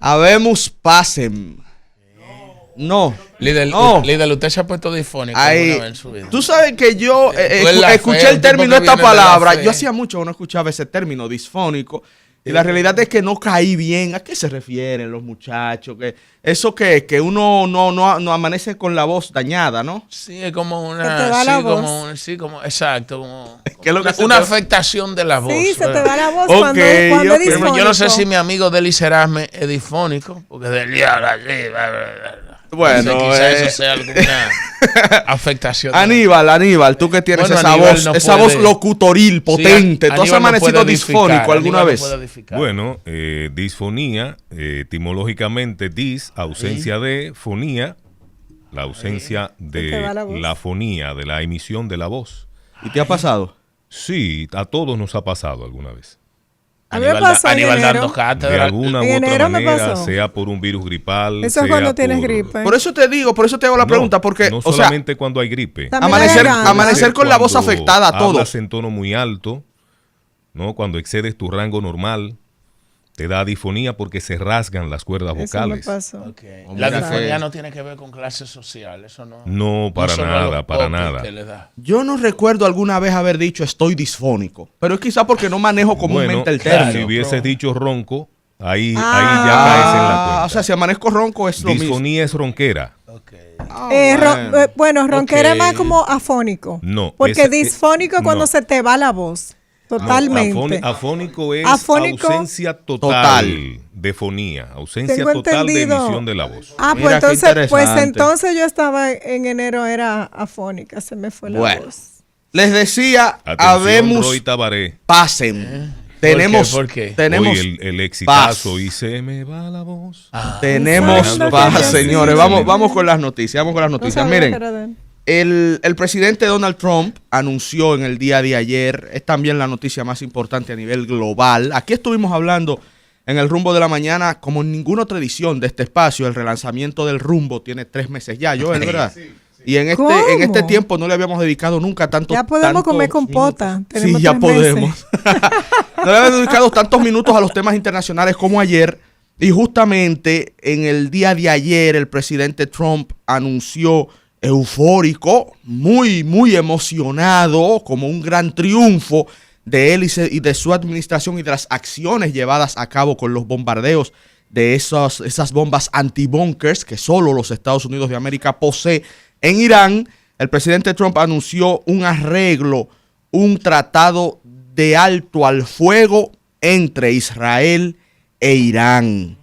Habemos pacem. No. Líder, no. Líder, usted se ha puesto difónico alguna vez en su vida. Tú sabes que yo escuché el término, esta palabra. Yo hacía mucho que no escuchaba ese término, disfónico. Y la realidad es que no caí bien. ¿A qué se refieren los muchachos? Eso que uno no amanece con la voz dañada, ¿no? Sí, es como una... Se te va la voz. Exacto. Como ¿Qué es lo que una afectación de la voz. Sí, se te ¿verdad? va la voz Ok, cuando es disfónico. Yo no sé si mi amigo Deli Serasme es disfónico, porque del diablo así... Bueno, quizás eso sea alguna afectación. Aníbal, tú que tienes esa voz locutoril, potente. ¿Tú has amanecido disfónico alguna vez? Bueno, disfonía, etimológicamente ausencia de, fonía, la ausencia de la fonía, de la emisión de la voz. ¿Y te ha pasado? Sí, a todos nos ha pasado alguna vez. Aníbal dando cátedra. De alguna u otra manera, sea por un virus gripal. Eso es cuando tienes gripe. Por eso te hago la pregunta, porque no solamente cuando hay gripe. Amanecer con la voz afectada a todos. Hablas en tono muy alto, ¿no? Cuando excedes tu rango normal, te da difonía porque se rasgan las cuerdas vocales. Eso me pasó. Okay. La difonía no tiene que ver con clase social, eso no. No, para nada. Yo no recuerdo alguna vez haber dicho estoy disfónico, pero es quizá porque no manejo comúnmente el término. Si hubieses dicho ronco, ahí ya caes en la cuenta. O sea, si amanezco ronco es lo mismo. Disfonía es ronquera. Okay. Bueno, ronquera es más como afónico. No. Porque disfónico es cuando se te va la voz. Totalmente. Afónico es ausencia total de fonía, ausencia total de emisión de la voz. Pues entonces yo estaba en enero, era afónica, se me fue la voz. Les decía, habemos pasen. ¿Por qué? Tenemos hoy el exitazo y se me va la voz. Tenemos paz, señores. Vamos con las noticias. Miren. El presidente Donald Trump anunció en el día de ayer, es también la noticia más importante a nivel global. Aquí estuvimos hablando en el Rumbo de la Mañana, como en ninguna otra edición de este espacio, el relanzamiento del Rumbo tiene 3 meses ya, Joel, ¿verdad? Sí. Y en este tiempo no le habíamos dedicado nunca tanto. Ya podemos comer compota. Sí, ya podemos. No le habíamos dedicado tantos minutos a los temas internacionales como ayer. Y justamente en el día de ayer el presidente Trump anunció eufórico, muy, muy emocionado, como un gran triunfo de él y de su administración y de las acciones llevadas a cabo con los bombardeos de esas bombas anti-bunkers que solo los Estados Unidos de América posee en Irán. El presidente Trump anunció un arreglo, un tratado de alto al fuego entre Israel e Irán.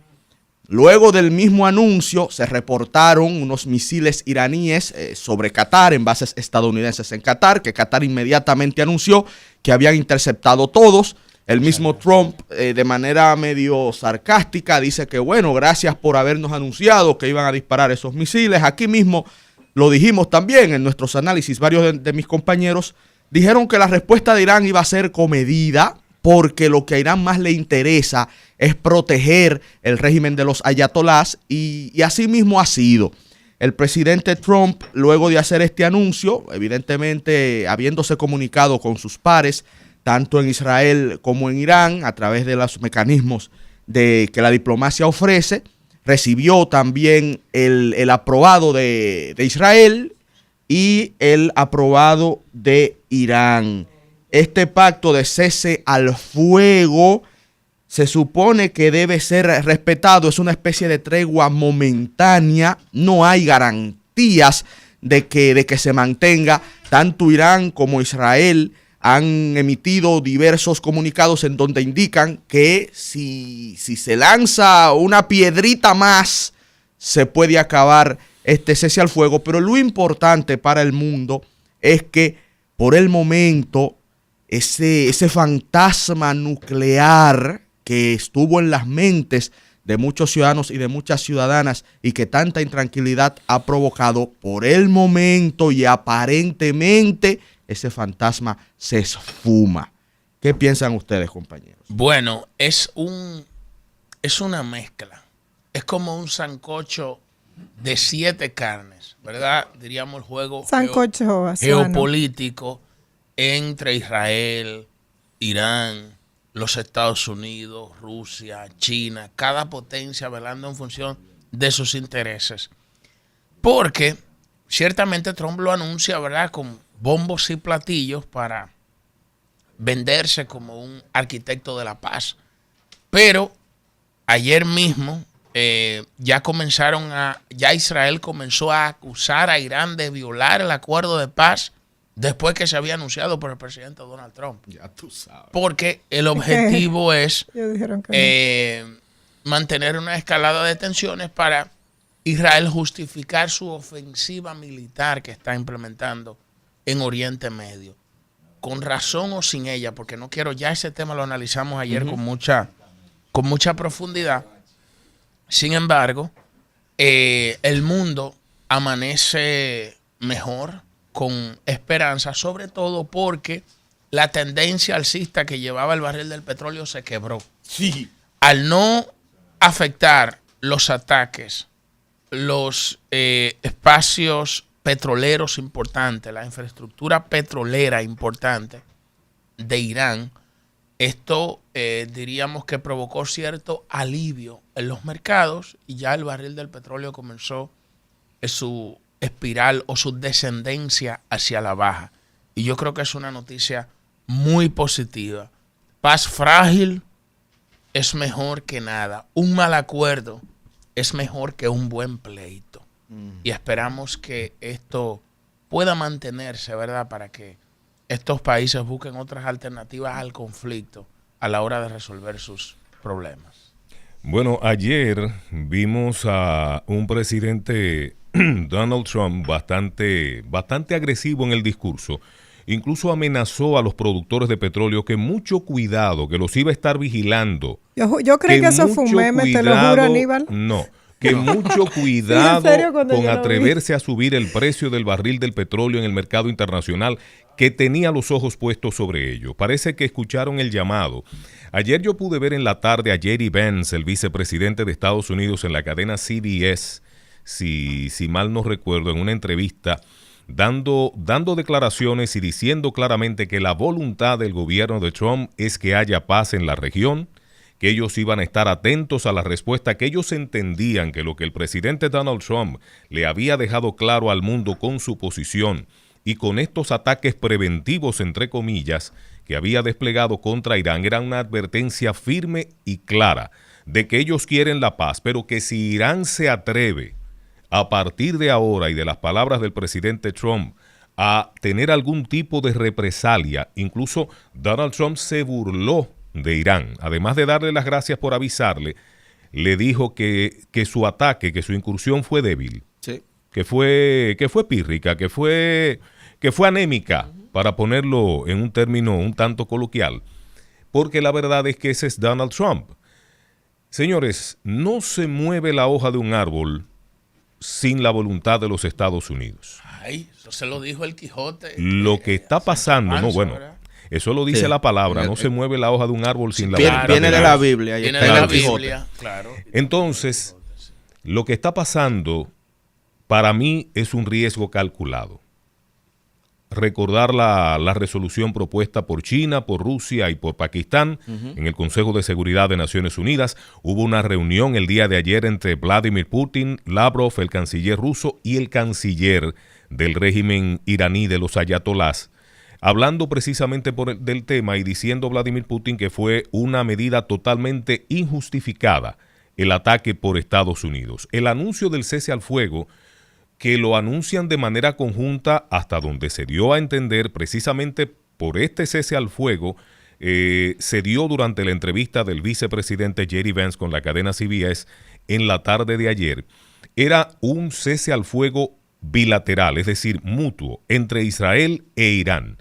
Luego del mismo anuncio, se reportaron unos misiles iraníes sobre Qatar, en bases estadounidenses en Qatar, que Qatar inmediatamente anunció que habían interceptado todos. El mismo Trump, de manera medio sarcástica, dice que bueno, gracias por habernos anunciado que iban a disparar esos misiles. Aquí mismo lo dijimos también en nuestros análisis, varios de mis compañeros dijeron que la respuesta de Irán iba a ser comedida, porque lo que a Irán más le interesa es proteger el régimen de los ayatolás y así mismo ha sido. El presidente Trump, luego de hacer este anuncio, evidentemente habiéndose comunicado con sus pares, tanto en Israel como en Irán, a través de los mecanismos que la diplomacia ofrece, recibió también el aprobado de Israel y el aprobado de Irán. Este pacto de cese al fuego se supone que debe ser respetado. Es una especie de tregua momentánea. No hay garantías de que se mantenga. Tanto Irán como Israel han emitido diversos comunicados en donde indican que si se lanza una piedrita más, se puede acabar este cese al fuego. Pero lo importante para el mundo es que por el momento ese fantasma nuclear que estuvo en las mentes de muchos ciudadanos y de muchas ciudadanas y que tanta intranquilidad ha provocado, por el momento y aparentemente ese fantasma se esfuma. ¿Qué piensan ustedes, compañeros? Bueno, es una mezcla. Es como un sancocho de 7 carnes, ¿verdad? Diríamos el juego geopolítico entre Israel, Irán los Estados Unidos, Rusia, China, cada potencia velando en función de sus intereses. Porque ciertamente Trump lo anuncia, ¿verdad?, con bombos y platillos para venderse como un arquitecto de la paz. Pero ayer mismo ya Israel comenzó a acusar a Irán de violar el acuerdo de paz después que se había anunciado por el presidente Donald Trump. Ya tú sabes. Porque el objetivo es mantener una escalada de tensiones para Israel justificar su ofensiva militar que está implementando en Oriente Medio. Con razón o sin ella, porque no quiero, ya ese tema lo analizamos ayer con mucha profundidad. Sin embargo, el mundo amanece mejor, con esperanza, sobre todo porque la tendencia alcista que llevaba el barril del petróleo se quebró. Sí. Al no afectar los ataques, los espacios petroleros importantes, la infraestructura petrolera importante de Irán, esto diríamos que provocó cierto alivio en los mercados y ya el barril del petróleo comenzó su espiral o su descendencia hacia la baja. Y yo creo que es una noticia muy positiva. Paz frágil es mejor que nada. Un mal acuerdo es mejor que un buen pleito. Y esperamos que esto pueda mantenerse, ¿verdad?, para que estos países busquen otras alternativas al conflicto a la hora de resolver sus problemas. Bueno, ayer vimos a un presidente Donald Trump bastante agresivo en el discurso. Incluso amenazó a los productores de petróleo que mucho cuidado, que los iba a estar vigilando. Yo creo que eso fue un meme, te lo juro, Aníbal. No, que mucho cuidado con atreverse a subir el precio del barril del petróleo en el mercado internacional, que tenía los ojos puestos sobre ello. Parece que escucharon el llamado. Ayer yo pude ver en la tarde a J.D. Vance, el vicepresidente de Estados Unidos, en la cadena CBS, si mal no recuerdo, en una entrevista, dando declaraciones y diciendo claramente que la voluntad del gobierno de Trump es que haya paz en la región, que ellos iban a estar atentos a la respuesta, que ellos entendían que lo que el presidente Donald Trump le había dejado claro al mundo con su posición y con estos ataques preventivos, entre comillas, que había desplegado contra Irán, era una advertencia firme y clara de que ellos quieren la paz, pero que si Irán se atreve a partir de ahora y de las palabras del presidente Trump a tener algún tipo de represalia, incluso Donald Trump se burló de Irán, además de darle las gracias por avisarle, le dijo que su ataque, que su incursión fue débil, sí, que fue pírrica, que fue anémica, para ponerlo en un término un tanto coloquial, porque la verdad es que ese es Donald Trump. Señores, no se mueve la hoja de un árbol sin la voluntad de los Estados Unidos. Ay, eso se lo dijo el Quijote. Lo que está pasando, no, bueno, eso lo dice la palabra, no se mueve la hoja de un árbol sin la voluntad. Viene de la Biblia. Viene de la Biblia, claro. Entonces, lo que está pasando para mí es un riesgo calculado. Recordar la resolución propuesta por China, por Rusia y por Pakistán en el Consejo de Seguridad de Naciones Unidas. Hubo una reunión el día de ayer entre Vladimir Putin, Lavrov, el canciller ruso, y el canciller del régimen iraní de los ayatolás, hablando precisamente del tema y diciendo Vladimir Putin que fue una medida totalmente injustificada el ataque por Estados Unidos. El anuncio del cese al fuego, que lo anuncian de manera conjunta hasta donde se dio a entender precisamente por este cese al fuego, se dio durante la entrevista del vicepresidente J.D. Vance con la cadena CBS en la tarde de ayer. Era un cese al fuego bilateral, es decir, mutuo, entre Israel e Irán.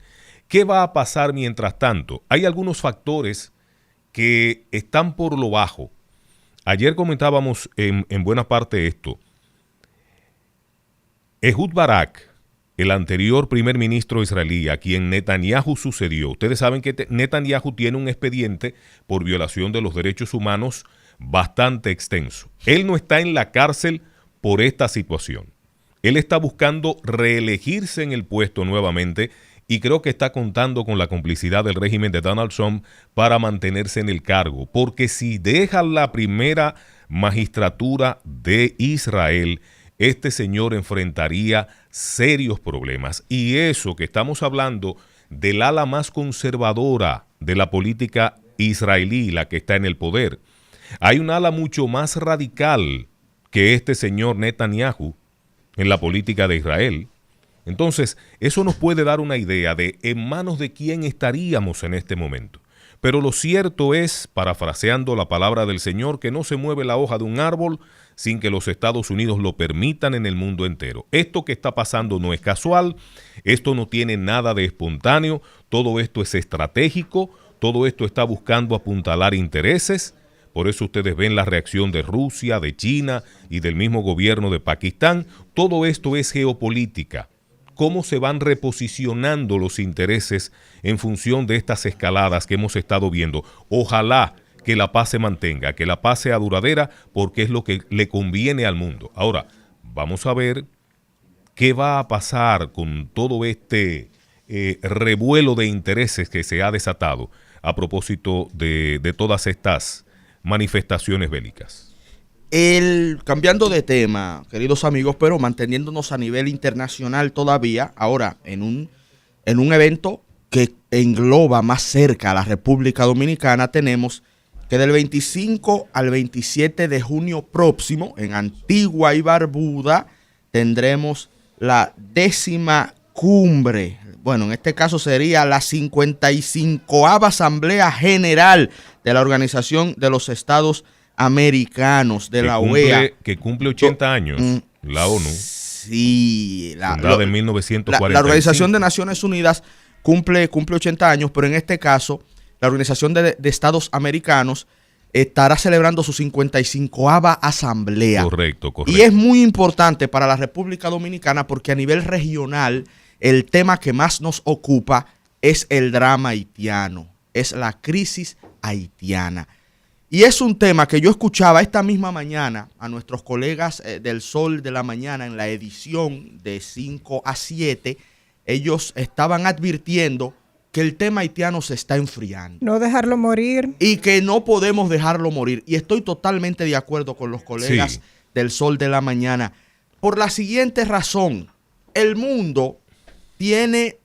¿Qué va a pasar mientras tanto? Hay algunos factores que están por lo bajo. Ayer comentábamos en buena parte esto. Ehud Barak, el anterior primer ministro israelí, a quien Netanyahu sucedió. Ustedes saben que Netanyahu tiene un expediente por violación de los derechos humanos bastante extenso. Él no está en la cárcel por esta situación. Él está buscando reelegirse en el puesto nuevamente y creo que está contando con la complicidad del régimen de Donald Trump para mantenerse en el cargo, porque si deja la primera magistratura de Israel, este señor enfrentaría serios problemas. Y eso que estamos hablando del ala más conservadora de la política israelí, la que está en el poder. Hay un ala mucho más radical que este señor Netanyahu en la política de Israel. Entonces, eso nos puede dar una idea de en manos de quién estaríamos en este momento. Pero lo cierto es, parafraseando la palabra del Señor, que no se mueve la hoja de un árbol sin que los Estados Unidos lo permitan en el mundo entero. Esto que está pasando no es casual, esto no tiene nada de espontáneo, todo esto es estratégico, todo esto está buscando apuntalar intereses. Por eso ustedes ven la reacción de Rusia, de China y del mismo gobierno de Pakistán. Todo esto es geopolítica. Cómo se van reposicionando los intereses en función de estas escaladas que hemos estado viendo. Ojalá que la paz se mantenga, que la paz sea duradera, porque es lo que le conviene al mundo. Ahora, vamos a ver qué va a pasar con todo este revuelo de intereses que se ha desatado a propósito de todas estas manifestaciones bélicas. Cambiando de tema, queridos amigos, pero manteniéndonos a nivel internacional todavía, ahora en un evento que engloba más cerca a la República Dominicana, tenemos que del 25 al 27 de junio próximo, en Antigua y Barbuda, tendremos la 10ª cumbre. Bueno, en este caso sería la 55ª Asamblea General de la Organización de los Estados Americanos, de la OEA. Que cumple 80 años, la ONU. Sí. Fundada en 1945. La Organización de Naciones Unidas cumple 80 años, pero en este caso, la Organización de Estados Americanos estará celebrando su 55ª Asamblea. Correcto. Y es muy importante para la República Dominicana porque a nivel regional, el tema que más nos ocupa es el drama haitiano, es la crisis haitiana. Y es un tema que yo escuchaba esta misma mañana a nuestros colegas del Sol de la Mañana en la edición de 5 a 7. Ellos estaban advirtiendo que el tema haitiano se está enfriando. No dejarlo morir. Y que no podemos dejarlo morir. Y estoy totalmente de acuerdo con los colegas del Sol de la Mañana. Por la siguiente razón, el mundo tiene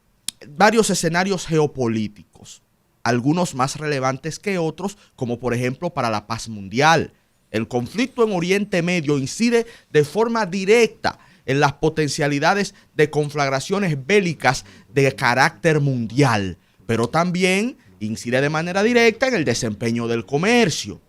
varios escenarios geopolíticos, algunos más relevantes que otros, como por ejemplo para la paz mundial. El conflicto en Oriente Medio incide de forma directa en las potencialidades de conflagraciones bélicas de carácter mundial, pero también incide de manera directa en el desempeño del comercio,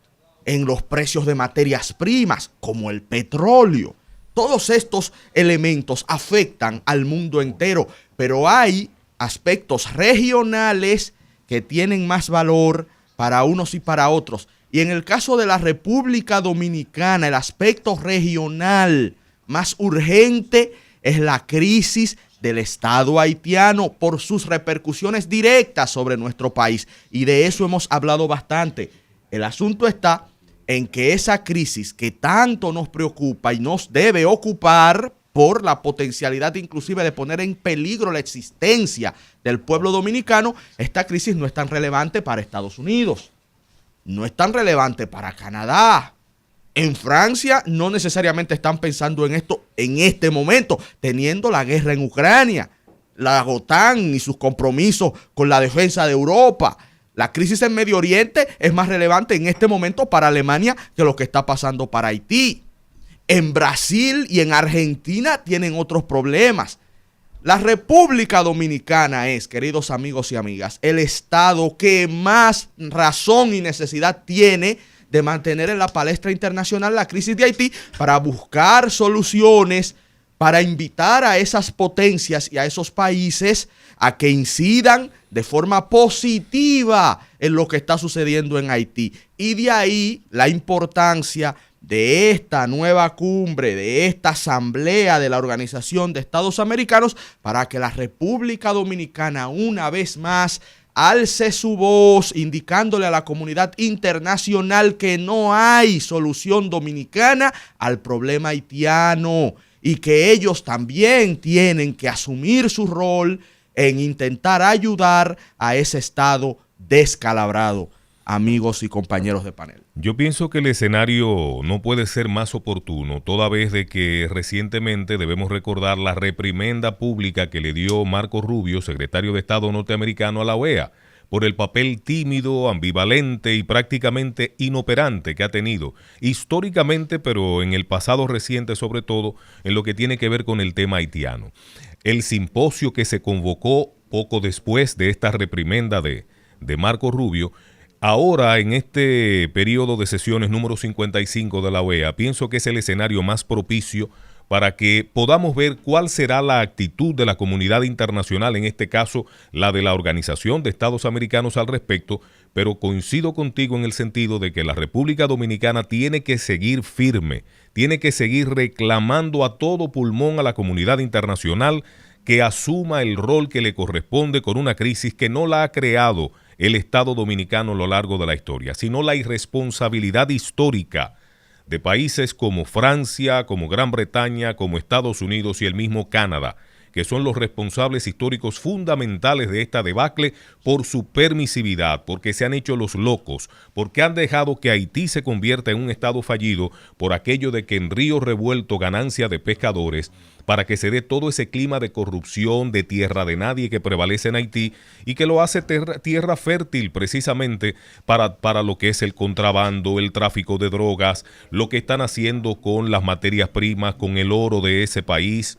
en los precios de materias primas, como el petróleo. Todos estos elementos afectan al mundo entero, pero hay aspectos regionales que tienen más valor para unos y para otros. Y en el caso de la República Dominicana, el aspecto regional más urgente es la crisis del Estado haitiano por sus repercusiones directas sobre nuestro país. Y de eso hemos hablado bastante. El asunto está en que esa crisis que tanto nos preocupa y nos debe ocupar por la potencialidad inclusive de poner en peligro la existencia del pueblo dominicano, esta crisis no es tan relevante para Estados Unidos, no es tan relevante para Canadá. En Francia no necesariamente están pensando en esto en este momento, teniendo la guerra en Ucrania, la OTAN y sus compromisos con la defensa de Europa. La crisis en Medio Oriente es más relevante en este momento para Alemania que lo que está pasando para Haití. En Brasil y en Argentina tienen otros problemas. La República Dominicana es, queridos amigos y amigas, el estado que más razón y necesidad tiene de mantener en la palestra internacional la crisis de Haití para buscar soluciones, para invitar a esas potencias y a esos países a que incidan de forma positiva en lo que está sucediendo en Haití. Y de ahí la importancia de esta nueva cumbre, de esta asamblea de la Organización de Estados Americanos, para que la República Dominicana una vez más alce su voz, indicándole a la comunidad internacional que no hay solución dominicana al problema haitiano y que ellos también tienen que asumir su rol en intentar ayudar a ese estado descalabrado, amigos y compañeros de panel. Yo pienso que el escenario no puede ser más oportuno, toda vez de que recientemente debemos recordar la reprimenda pública que le dio Marco Rubio, secretario de Estado norteamericano, a la OEA, por el papel tímido, ambivalente y prácticamente inoperante que ha tenido históricamente, pero en el pasado reciente sobre todo, en lo que tiene que ver con el tema haitiano. El simposio que se convocó poco después de esta reprimenda de Marco Rubio, ahora en este periodo de sesiones número 55 de la OEA, pienso que es el escenario más propicio para que podamos ver cuál será la actitud de la comunidad internacional, en este caso la de la Organización de Estados Americanos al respecto, pero coincido contigo en el sentido de que la República Dominicana tiene que seguir firme, tiene que seguir reclamando a todo pulmón a la comunidad internacional que asuma el rol que le corresponde con una crisis que no la ha creado el Estado dominicano a lo largo de la historia, sino la irresponsabilidad histórica de países como Francia, como Gran Bretaña, como Estados Unidos y el mismo Canadá, que son los responsables históricos fundamentales de esta debacle por su permisividad, porque se han hecho los locos, porque han dejado que Haití se convierta en un estado fallido por aquello de que en río revuelto ganancia de pescadores, para que se dé todo ese clima de corrupción, de tierra de nadie que prevalece en Haití y que lo hace tierra fértil precisamente para lo que es el contrabando, el tráfico de drogas, lo que están haciendo con las materias primas, con el oro de ese país.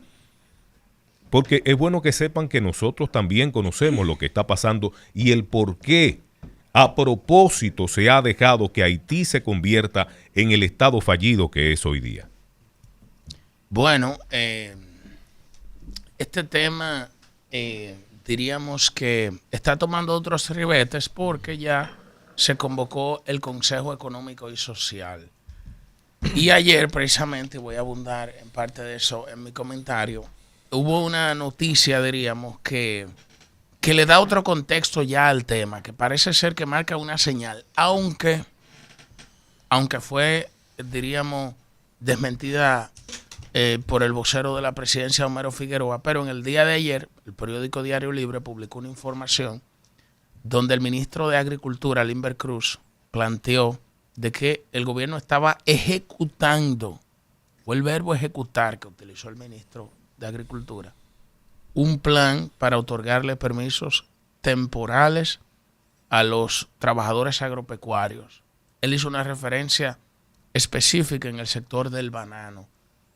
Porque es bueno que sepan que nosotros también conocemos lo que está pasando y el por qué a propósito se ha dejado que Haití se convierta en el estado fallido que es hoy día. Bueno, este tema diríamos que está tomando otros ribetes porque ya se convocó el Consejo Económico y Social. Y ayer precisamente, voy a abundar en parte de eso en mi comentario, hubo una noticia, diríamos, que le da otro contexto ya al tema, que parece ser que marca una señal, aunque fue, diríamos, desmentida por el vocero de la presidencia, Homero Figueroa, pero en el día de ayer, el periódico Diario Libre publicó una información donde el ministro de Agricultura, Limber Cruz, planteó de que el gobierno estaba ejecutando, fue el verbo ejecutar que utilizó el ministro de Agricultura, un plan para otorgarle permisos temporales a los trabajadores agropecuarios. Él hizo una referencia específica en el sector del banano.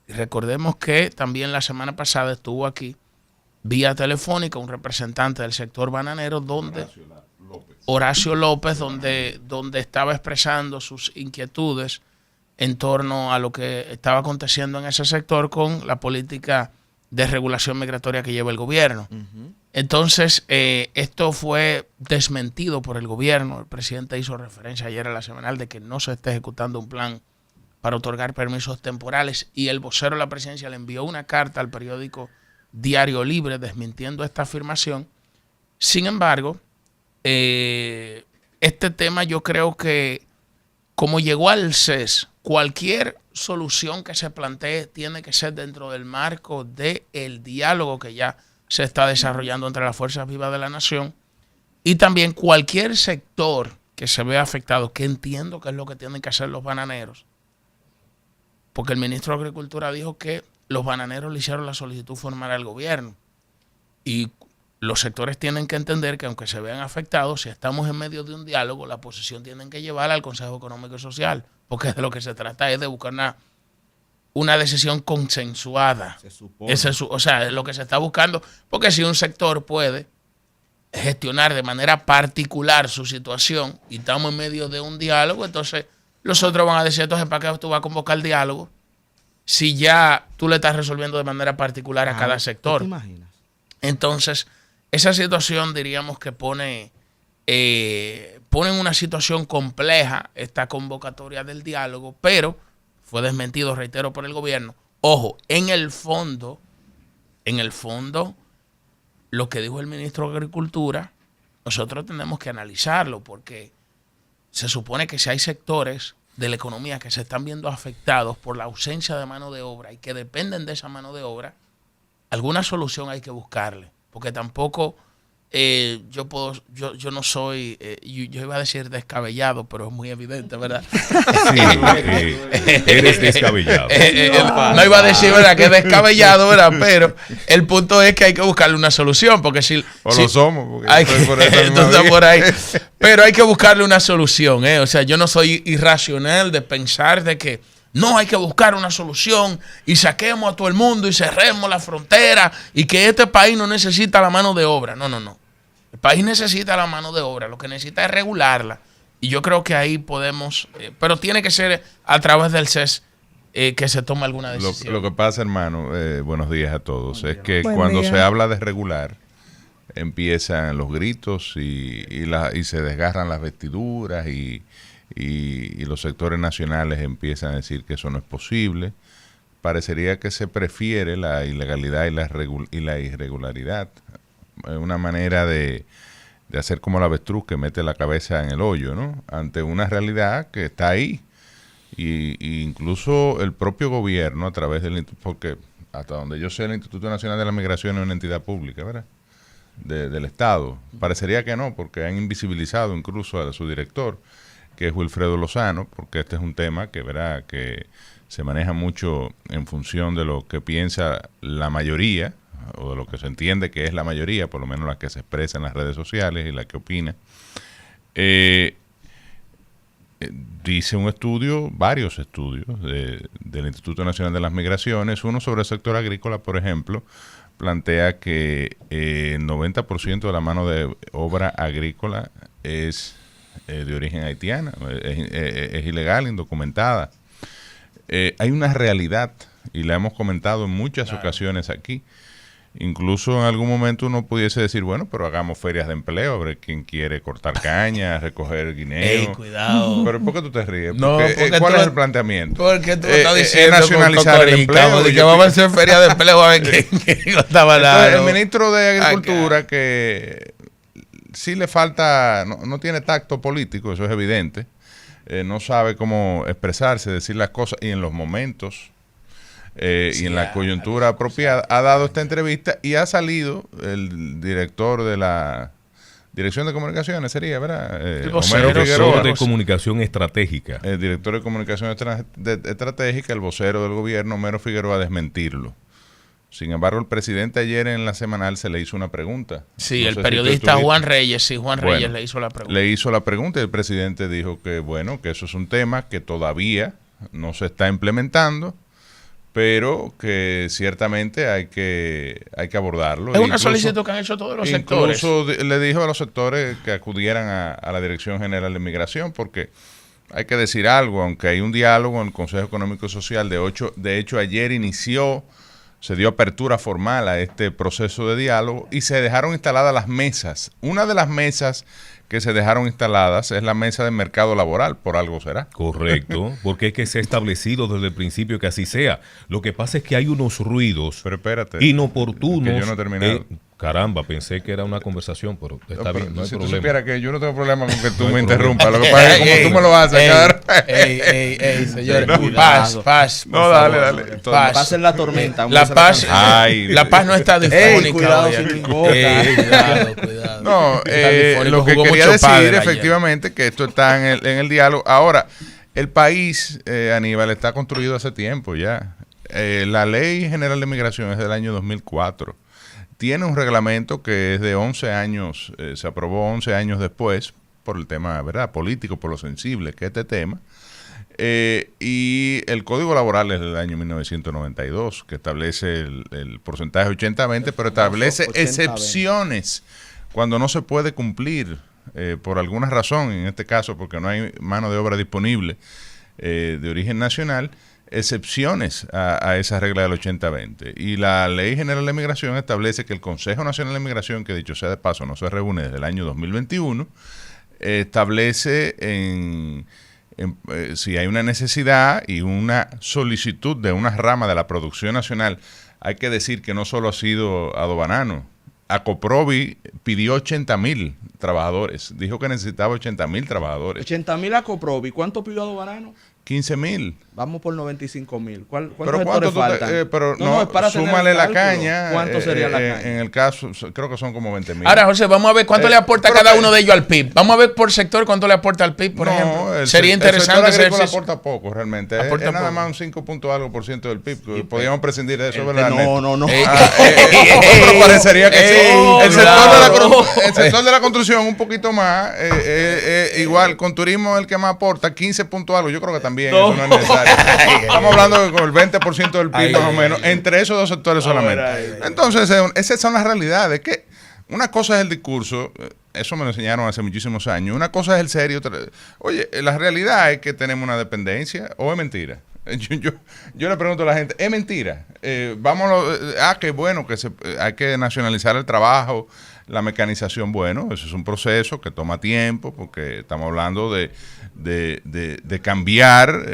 Y recordemos que también la semana pasada estuvo aquí, vía telefónica, un representante del sector bananero, donde Horacio López, donde estaba expresando sus inquietudes en torno a lo que estaba aconteciendo en ese sector con la política de regulación migratoria que lleva el gobierno. Entonces, esto fue desmentido por el gobierno. El presidente hizo referencia ayer a la semanal de que no se está ejecutando un plan para otorgar permisos temporales, y el vocero de la presidencia le envió una carta al periódico Diario Libre desmintiendo esta afirmación. Sin embargo, este tema yo creo que, como llegó al CES, cualquier solución que se plantee tiene que ser dentro del marco del diálogo que ya se está desarrollando entre las fuerzas vivas de la nación, y también cualquier sector que se vea afectado, que entiendo que es lo que tienen que hacer los bananeros, porque el ministro de Agricultura dijo que los bananeros le hicieron la solicitud formal al gobierno, y los sectores tienen que entender que aunque se vean afectados, si estamos en medio de un diálogo, la posición tienen que llevarla al Consejo Económico y Social, porque de lo que se trata es de buscar una decisión consensuada. Se supone. O sea, es lo que se está buscando, porque si un sector puede gestionar de manera particular su situación y estamos en medio de un diálogo, entonces los otros van a decir, entonces, ¿para qué tú vas a convocar el diálogo si ya tú le estás resolviendo de manera particular a cada sector? ¿Te imaginas? Entonces, esa situación diríamos que pone en una situación compleja esta convocatoria del diálogo, pero fue desmentido, reitero, por el gobierno. Ojo, en el fondo, lo que dijo el ministro de Agricultura, nosotros tenemos que analizarlo, porque se supone que si hay sectores de la economía que se están viendo afectados por la ausencia de mano de obra y que dependen de esa mano de obra, alguna solución hay que buscarle. porque tampoco yo no soy, yo iba a decir descabellado, pero es muy evidente, ¿verdad? Sí, eres descabellado. No iba a decir, ¿verdad?, que es descabellado, ¿verdad? Pero el punto es que hay que buscarle una solución, porque si lo somos, porque hay por ahí. Pero hay que buscarle una solución, ¿eh? O sea, yo no soy irracional de pensar de que no, hay que buscar una solución y saquemos a todo el mundo y cerremos la frontera y que este país no necesita la mano de obra. No. El país necesita la mano de obra, lo que necesita es regularla. Y yo creo que ahí podemos, pero tiene que ser a través del CES que se tome alguna decisión. Lo que pasa, hermano, buenos días a todos, es que cuando se habla de regular, empiezan los gritos y se desgarran las vestiduras y los sectores nacionales empiezan a decir que eso no es posible. Parecería que se prefiere la ilegalidad y la irregularidad. Una manera de hacer como la avestruz que mete la cabeza en el hoyo, ¿no? Ante una realidad que está ahí. Y incluso el propio gobierno, a través del... Porque hasta donde yo sé, el Instituto Nacional de la Migración es una entidad pública, ¿verdad? Del Estado. Parecería que no, porque han invisibilizado incluso a su director, que es Wilfredo Lozano, porque este es un tema que, ¿verdad?, que se maneja mucho en función de lo que piensa la mayoría, o de lo que se entiende que es la mayoría, por lo menos la que se expresa en las redes sociales y la que opina. Dice un estudio, varios estudios del Instituto Nacional de las Migraciones, uno sobre el sector agrícola, por ejemplo, plantea que el 90% de la mano de obra agrícola es de origen haitiana, es ilegal, indocumentada. Hay una realidad, y la hemos comentado en muchas ocasiones aquí. Incluso en algún momento uno pudiese decir, bueno, pero hagamos ferias de empleo, a ver quién quiere cortar caña, recoger guineo. Cuidado. Pero ¿por qué tú te ríes? No, ¿Cuál es el planteamiento? Porque tú estás diciendo nacionalizar el empleo. Que vamos a hacer feria de empleo a ver quién cortaba la... El ministro de Agricultura, que sí le falta, no tiene tacto político, eso es evidente, no sabe cómo expresarse, decir las cosas, y en los momentos... y en la coyuntura apropiada, ha dado esta entrevista y ha salido el director de la Dirección de Comunicaciones, sería, ¿verdad? El vocero de Comunicación Estratégica. El director de Comunicación Estratégica, el vocero del gobierno, Homero Figueroa, a desmentirlo. Sin embargo, el presidente ayer en la semanal se le hizo una pregunta. Sí, el periodista Juan Reyes, Reyes le hizo la pregunta. Le hizo la pregunta y el presidente dijo que, bueno, que eso es un tema que todavía no se está implementando, pero que ciertamente hay que abordarlo. Es una solicitud que han hecho todos los sectores. Incluso le dijo a los sectores que acudieran a la Dirección General de Migración, porque hay que decir algo, aunque hay un diálogo en el Consejo Económico y Social, de hecho ayer se dio apertura formal a este proceso de diálogo y se dejaron instaladas las mesas. Una de las mesas que se dejaron instaladas es la mesa de mercado laboral, por algo será. Correcto, porque es que se ha establecido desde el principio que así sea. Lo que pasa es que hay unos ruidos inoportunos. Que yo no he terminado. Caramba, pensé que era una conversación, pero está bien, no hay si problema. tú supieras que yo no tengo problema con que tú me interrumpas, lo que pasa es que como tú me lo haces, señores, paz. No, dale. Paz en la tormenta. La paz no está difónica. Cuidado sin cuidado. No, lo que quería decir efectivamente que esto está en el diálogo. Ahora, el país, Aníbal, está construido hace tiempo ya. La Ley General de Migración es del año 2004. Tiene un reglamento que es de 11 años, se aprobó 11 años después, por el tema, ¿verdad?, político, por lo sensible que es este tema. Y el Código Laboral es del año 1992, que establece el porcentaje 80-20, pero establece 80-20. excepciones cuando no se puede cumplir por alguna razón, en este caso porque no hay mano de obra disponible de origen nacional, excepciones a esa regla del 80-20. Y la Ley General de Migración establece que el Consejo Nacional de Migración, que dicho sea de paso no se reúne desde el año 2021, establece si hay una necesidad y una solicitud de una rama de la producción nacional. Hay que decir que no solo ha sido Adobanano. Acoprovi pidió 80,000 trabajadores. Dijo que necesitaba 80,000 trabajadores. 80,000 Acoprovi. ¿Cuánto pidió Adobanano? 15,000. Vamos por 95,000. ¿Cuántos ¿Pero faltan? Pero no, súmale la caña. ¿Cuánto sería la caña? En el caso, creo que son como 20,000. Ahora, José, vamos a ver cuánto le aporta cada uno de ellos al PIB. Vamos a ver por sector cuánto le aporta al PIB, por ejemplo. Sería interesante. El sector agrícola aporta poco, realmente. Es nada más un 5 punto algo por ciento del PIB. Podríamos prescindir de eso, ¿verdad? No. Pero parecería que sí. El sector de la construcción un poquito más. Igual, con turismo el que más aporta, 15 punto algo. Yo creo que también eso no es necesario. Estamos hablando con el 20% del PIB más o menos, entre esos dos sectores solamente. Entonces, esas son las realidades. Que una cosa es el discurso, eso me lo enseñaron hace muchísimos años. Una cosa es el serio. Oye, la realidad es que tenemos una dependencia, o es mentira. Yo le pregunto a la gente, ¿es mentira? Qué bueno que hay que nacionalizar el trabajo, la mecanización. Bueno, eso es un proceso que toma tiempo, porque estamos hablando de cambiar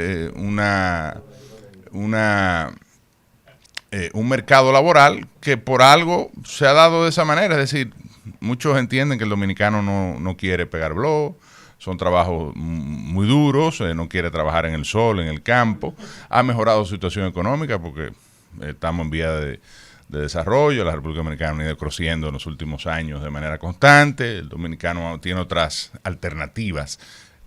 un mercado laboral que por algo se ha dado de esa manera. Es decir, muchos entienden que el dominicano no quiere pegar blow, son trabajos muy duros, no quiere trabajar en el sol, en el campo. Ha mejorado su situación económica porque estamos en vía de desarrollo. La República Dominicana ha ido creciendo en los últimos años de manera constante. El dominicano tiene otras alternativas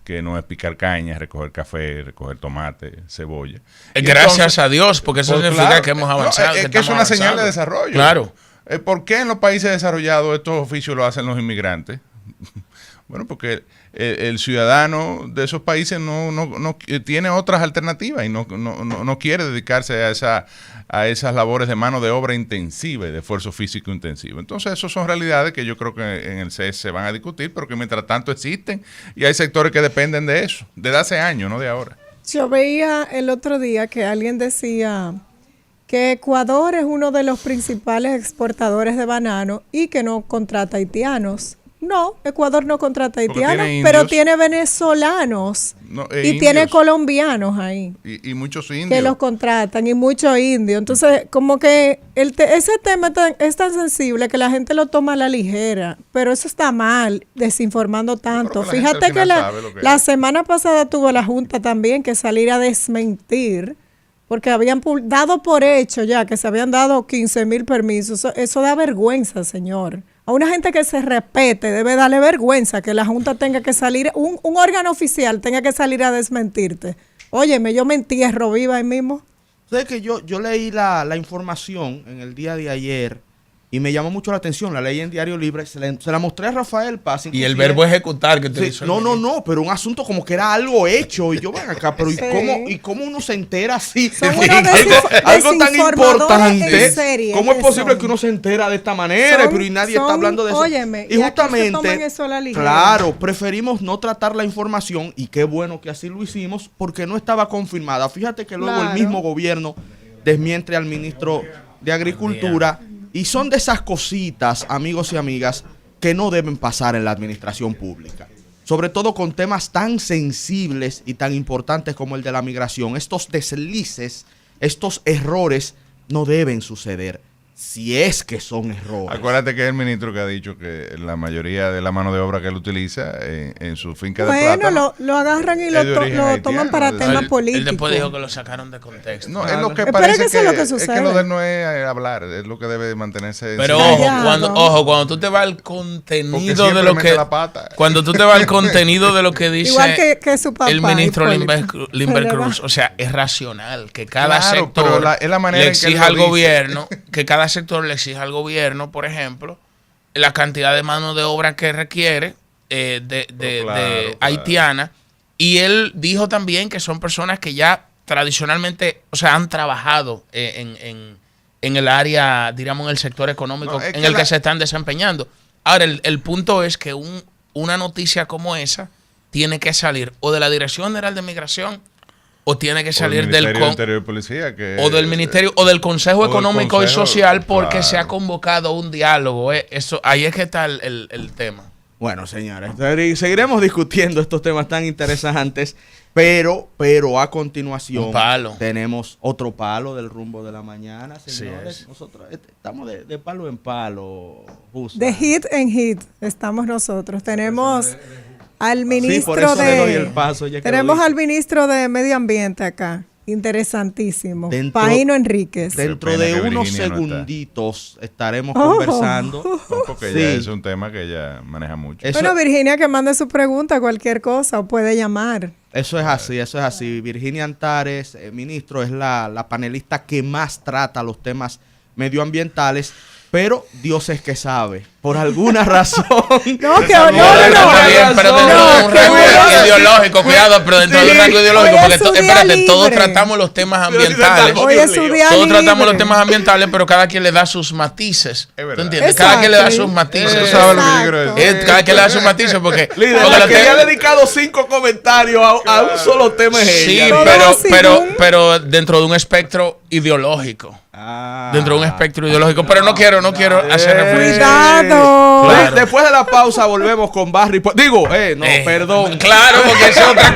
que no es picar cañas, recoger café, recoger tomate, cebolla. Gracias a Dios, porque eso significa que hemos avanzado. Es que es una señal de desarrollo. Claro. ¿Por qué en los países desarrollados estos oficios lo hacen los inmigrantes? Bueno, porque el ciudadano de esos países no tiene otras alternativas y no quiere dedicarse a esas labores de mano de obra intensiva y de esfuerzo físico intensivo. Entonces, esas son realidades que yo creo que en el CES se van a discutir, pero que mientras tanto existen y hay sectores que dependen de eso, desde hace años, no de ahora. Yo veía el otro día que alguien decía que Ecuador es uno de los principales exportadores de banano y que no contrata haitianos. No, Ecuador no contrata haitianos, pero tiene venezolanos y tiene colombianos ahí. Y muchos indios. Que los contratan y muchos indios. Entonces, como que ese tema es tan sensible que la gente lo toma a la ligera, pero eso está mal, desinformando tanto. Fíjate que la semana pasada tuvo la Junta también que salir a desmentir, porque habían dado por hecho ya que se habían dado 15,000 permisos. Eso da vergüenza, señor. A una gente que se respete debe darle vergüenza que la Junta tenga que salir, un órgano oficial tenga que salir a desmentirte. Óyeme, yo me entierro viva ahí mismo. Ustedes que yo leí la información en el día de ayer y me llamó mucho la atención, la leí en Diario Libre, se la mostré a Rafael Paz. Y el verbo ejecutar que utilizó. No, pero un asunto como que era algo hecho y yo ven acá, pero sí. ¿y cómo uno se entera así? Algo tan importante. ¿Cómo es posible que uno se entera de esta manera? Pero y nadie está hablando de eso. Óyeme, y justamente, eso a la ligera. claro, preferimos no tratar la información y qué bueno que así lo hicimos porque no estaba confirmada. Fíjate que luego el mismo gobierno desmiente al ministro de Agricultura. Y son de esas cositas, amigos y amigas, que no deben pasar en la administración pública. Sobre todo con temas tan sensibles y tan importantes como el de la migración. Estos deslices, estos errores no deben suceder. Si es que son errores. Acuérdate que es el ministro que ha dicho que la mayoría de la mano de obra que él utiliza en su finca de plátano, lo agarran y lo toman para temas políticos. Él después dijo que lo sacaron de contexto. No, es lo que parece que es que lo de él no es hablar, es lo que debe mantenerse. Pero cuando tú te vas al contenido de lo que cuando tú te vas al contenido de lo que dice igual que su papá, el ministro Limber Cruz, o sea, es racional que cada sector le exija al gobierno, que cada sector le exige al gobierno, por ejemplo, la cantidad de mano de obra que requiere haitiana. Y él dijo también que son personas que ya tradicionalmente, o sea, han trabajado en el área, diríamos, en el sector económico en el que se están desempeñando. Ahora, el punto es que una noticia como esa tiene que salir o de la Dirección General de Migración o tiene que salir del Ministerio de Policía, o del Ministerio o del Consejo Económico y Social, porque se ha convocado un diálogo. Ahí es que está el tema. Bueno, señores, seguiremos discutiendo estos temas tan interesantes, pero a continuación tenemos otro palo del rumbo de la mañana, señores. Sí, nosotros estamos de palo en palo. Justo. De hit en hit estamos nosotros. Tenemos al ministro tenemos al ministro de Medio Ambiente acá. Interesantísimo. Paino Enríquez. Dentro de unos segunditos estaremos conversando. Porque ya es un tema que ella maneja mucho. Bueno, Virginia, que mande su pregunta, cualquier cosa, o puede llamar. Eso es así. Virginia Antares, ministro, es la panelista que más trata los temas medioambientales. Pero Dios es que sabe. Por alguna razón. No, pero dentro de un rango ideológico, cuidado, pero dentro de un rango ideológico, porque todos tratamos los temas ambientales. Todos tratamos los temas ambientales, pero cada quien le da sus matices. ¿Tú entiendes? Cada quien le da sus matices. Cada quien le da sus matices, porque la que ha dedicado 5 comentarios a un solo tema es ella. Sí, pero dentro de un espectro ideológico. Dentro de un espectro ideológico, pero no quiero hacer referencia. Claro. Después de la pausa volvemos con Barry. Perdón. Claro, porque es otra